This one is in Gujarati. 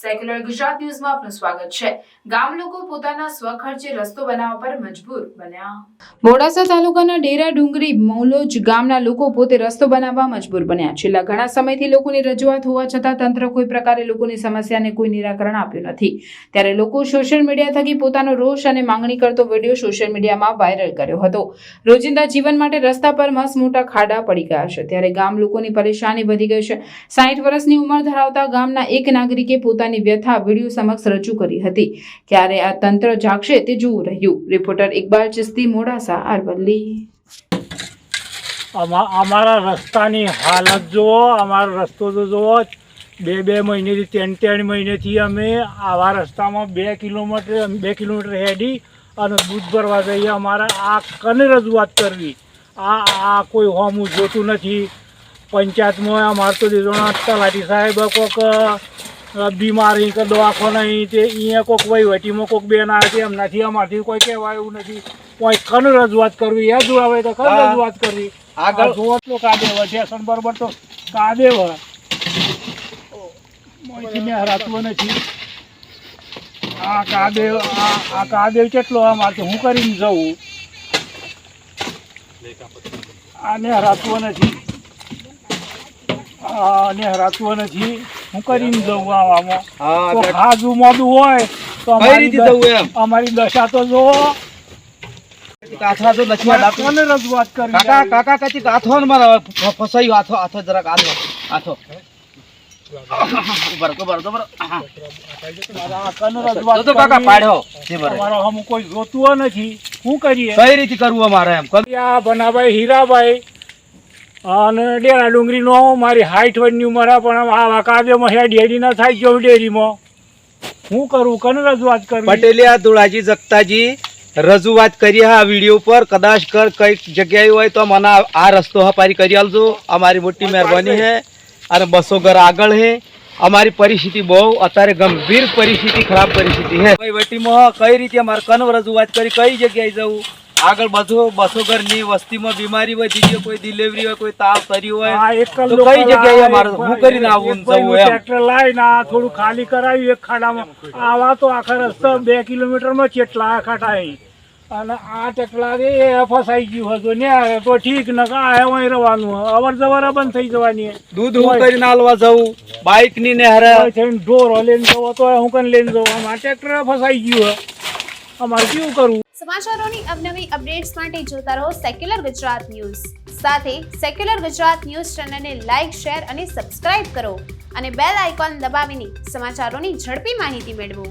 સેક્યુલર ગુજરાત ન્યૂઝમાં આપનું સ્વાગત છે। ગામ લોકો પોતાના સ્વખર્ચે રસ્તો બનાવવા પર મજબૂર બન્યા। મોડાસા તાલુકાના ડેરા ડુંગરી મૌલોજ ગામના લોકો પોતે રસ્તો બનાવવા મજબૂર બન્યા। છેલ્લા ઘણા સમયથી લોકોની રજૂઆત હોવા છતાં તંત્ર કોઈ પ્રકારે લોકોની સમસ્યાને કોઈ નિરાકરણ આપ્યું નથી। ત્યારે લોકો સોશિયલ મીડિયા થકી પોતાનો રોષ અને માંગણી કરતો વિડીયો સોશિયલ મીડિયામાં વાયરલ કર્યો હતો। રોજિંદા જીવન માટે રસ્તા પર મસ્ત મોટા ખાડા પડી ગયા છે, ત્યારે ગામ લોકોની પરેશાની વધી ગઈ છે। 60 વર્ષની ઉંમર ધરાવતા ગામના એક નાગરિકે પોતાની વ્યથા વિડીયો સમક્ષ રજૂ કરી હતી। ક્યારે આ તંત્ર જાગશે તે જોવું રહ્યું। રિપોર્ટર ઇકબાલ ચિસ્તી, મોડાસા, અરવલ્લી। અમારા રસ્તાની હાલત જુઓ, અમારો રસ્તો તો જુઓ। 2 મહિનેથી 3 મહિનેથી અમે આવા રસ્તામાં 2 કિલોમીટર હેડી અને દૂધ ભરવા જઈએ। અમારે આ કને રજૂઆત કરવી? આ કોઈ હોમું જોતું નથી। પંચાયતમાં અમારે તો દીધોના તલાટી સાહેબ કોઈક બીમારી કે દવાખાના નહીં તે અહીંયા કોઈક વહીવટીમાં કોઈક બેન આવે છે, એમનાથી અમારથી કોઈ કહેવાય એવું નથી। કોઈ કને રજૂઆત કરવી? એ જોવાવે તો કને રજૂઆત કરવી? આગળ જોવો તો કાદેવ સ્ટેશન બરોબર તો કાદેવ મેં હરાતું નથી। આ કાદેવ કેટલો અમારે હું કરીને જવું? આને હરાતું નથી, આને હરાતું નથી, હું કરીને જવું? આવામાં તો ખાજુ મોડું હોય તો અમારી દશા તો જોવો। કાથા તો કોને રજૂઆત કરવી? કાકા કચી કાથો ને મારા ફસાયું હાથો જરાક હાથો કાકા પાડ્યો અમારો હમ કોઈ જોતું નથી, શું કરીએ? કઈ રીતે કરવું અમારે? એમ બનાભાઈ હીરાભાઈ અને ડેરા ડુંગરીનો મારી 60 વર્ષની ઉંમર પણ આવા કાદેમાં હેડી ના થાય જો ડેરીમાં હું કરું? કને રજૂઆત કરવી? પટેલિયા ધુળાજી જગતાજી રજૂઆત કરી આ વિડીયો પર કદાચ કઈક જગ્યાએ હોય તો મને આ રસ્તો હપારી કરી આલજો। અમારી મોટી મહેરબાની છે। અને 200 ઘર આગળ છે। અમારી પરિસ્થિતિ બહુ અત્યારે ગંભીર પરિસ્થિતિ, ખરાબ પરિસ્થિતિ છે। વહીવટીમાં કઈ રીતે અમારે કન રજૂઆત કરી, કઈ જગ્યાએ જવું? આગળ 200 ઘરની વસ્તીમાં બીમારી હોય, બીજી કોઈ ડિલિવરી હોય, કોઈ તાવ તરી હોય તો કઈ જગ્યાએ અમારે હું કરીને આવું જવું? ટ્રેક્ટર લાવીને થોડું ખાલી કરાવ્યું એક ખાડામાં। આવા તો આખા રસ્તા 2 કિલોમીટરમાં કેટલા ખાડા અને આ ટ્રેક્ટર એ ફસાઈ ગયું હતું ને તો ઠીક ન અહીં રહેવાનું, અવર જવર બંધ થઈ જવાની। દૂધ હું કરીને આલવા જવું? બાઇક ની ને હરે ઢોર લઈને જવો તો હું કને લઈને જવું? અમારે ટ્રેક્ટર ફસાઈ ગયું, અમારે કેવું કરવું? સમાચારોની અવનવી અપડેટ્સ માટે જોતા રહો સેક્યુલર ગુજરાત ન્યૂઝ। સાથે સેક્યુલર ગુજરાત ન્યૂઝ ચેનલને લાઇક, શેર અને સબસ્ક્રાઇબ કરો અને બેલ આઇકોન દબાવીને સમાચારોની ઝડપી માહિતી મેળવો।